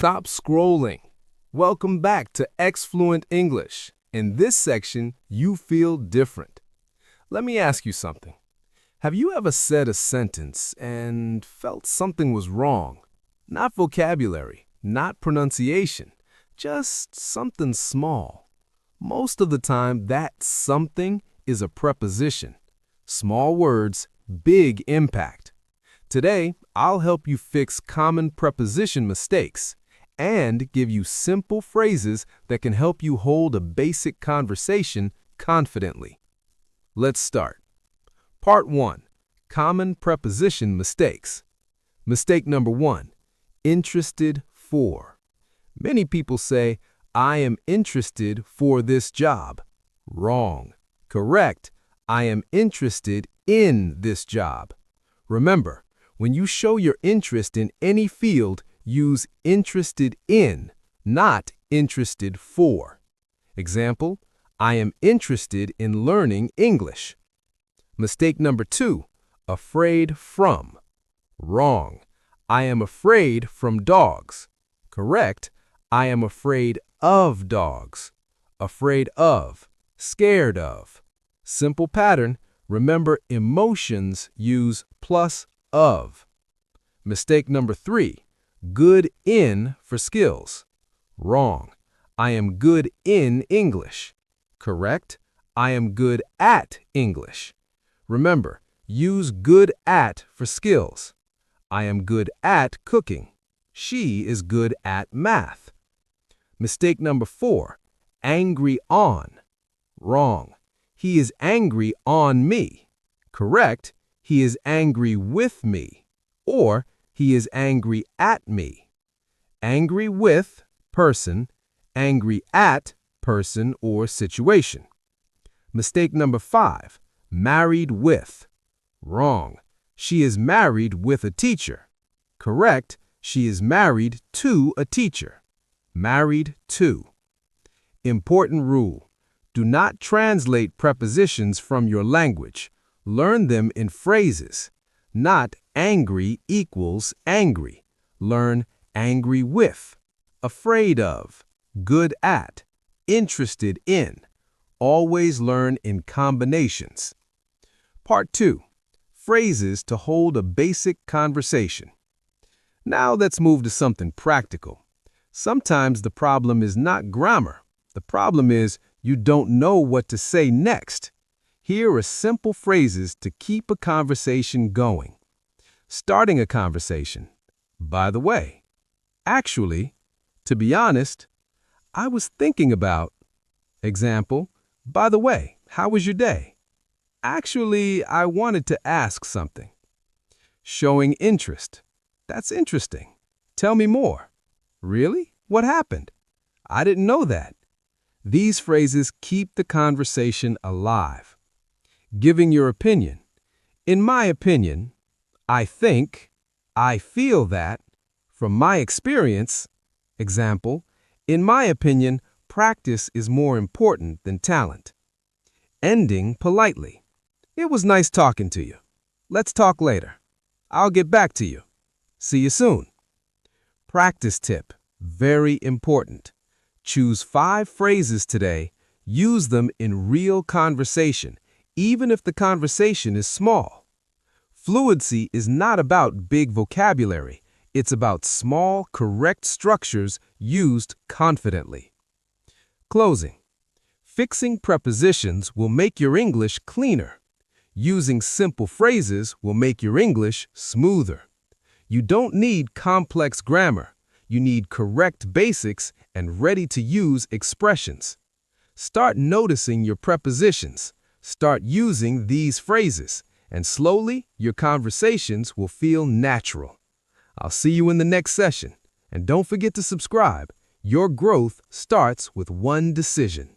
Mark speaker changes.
Speaker 1: Stop scrolling. Welcome back to XFluent English. In this section, you feel different. Let me ask you something. Have you ever said a sentence and felt something was wrong? Not vocabulary, not pronunciation, just something small. Most of the time, that something is a preposition. Small words, big impact. Today, I'll help you fix common preposition mistakes and give you simple phrases that can help you hold a basic conversation confidently. Let's start. Part 1. Common preposition mistakes. Mistake number 1. Interested for. Many people say, I am interested for this job. Wrong. Correct. I am interested in this job. Remember, when you show your interest in any field, use interested in, not interested for. Example, I am interested in learning English. Mistake number 2, afraid from. Wrong. I am afraid from dogs. Correct. I am afraid of dogs. Afraid of, scared of. Simple pattern. Remember, emotions use plus of. Mistake number 3, good in for skills. Wrong. I am good in English. Correct. I am good at English. Remember, use good at for skills. I am good at cooking. She is good at math. Mistake number 4, angry on. Wrong. He is angry on me. Correct. He is angry with me. Or he is angry at me. Angry with, person. Angry at, person or situation. Mistake number 5, married with. Wrong. She is married with a teacher. Correct. She is married to a teacher. Married to. Important rule. Do not translate prepositions from your language. Learn them in phrases. Not angry equals angry. Learn angry with, afraid of, good at, interested in. Always learn in combinations. Part 2. Phrases to hold a basic conversation. Now let's move to something practical. Sometimes the problem is not grammar. The problem is you don't know what to say next. Here are simple phrases to keep a conversation going. Starting a conversation. By the way. Actually, to be honest, I was thinking about. Example, by the way, how was your day? Actually, I wanted to ask something. Showing interest. That's interesting. Tell me more. Really? What happened? I didn't know that. These phrases keep the conversation alive. Giving your opinion. In my opinion, I think, I feel that, from my experience. Example, in my opinion, practice is more important than talent. Ending politely. It was nice talking to you. Let's talk later. I'll get back to you. See you soon. Practice tip. Very important. Choose 5 phrases today. Use them in real conversation, even if the conversation is small. Fluency is not about big vocabulary. It's about small, correct structures used confidently. Closing. Fixing prepositions will make your English cleaner. Using simple phrases will make your English smoother. You don't need complex grammar. You need correct basics and ready-to-use expressions. Start noticing your prepositions. Start using these phrases, and slowly your conversations will feel natural. I'll see you in the next session, and don't forget to subscribe. Your growth starts with one decision.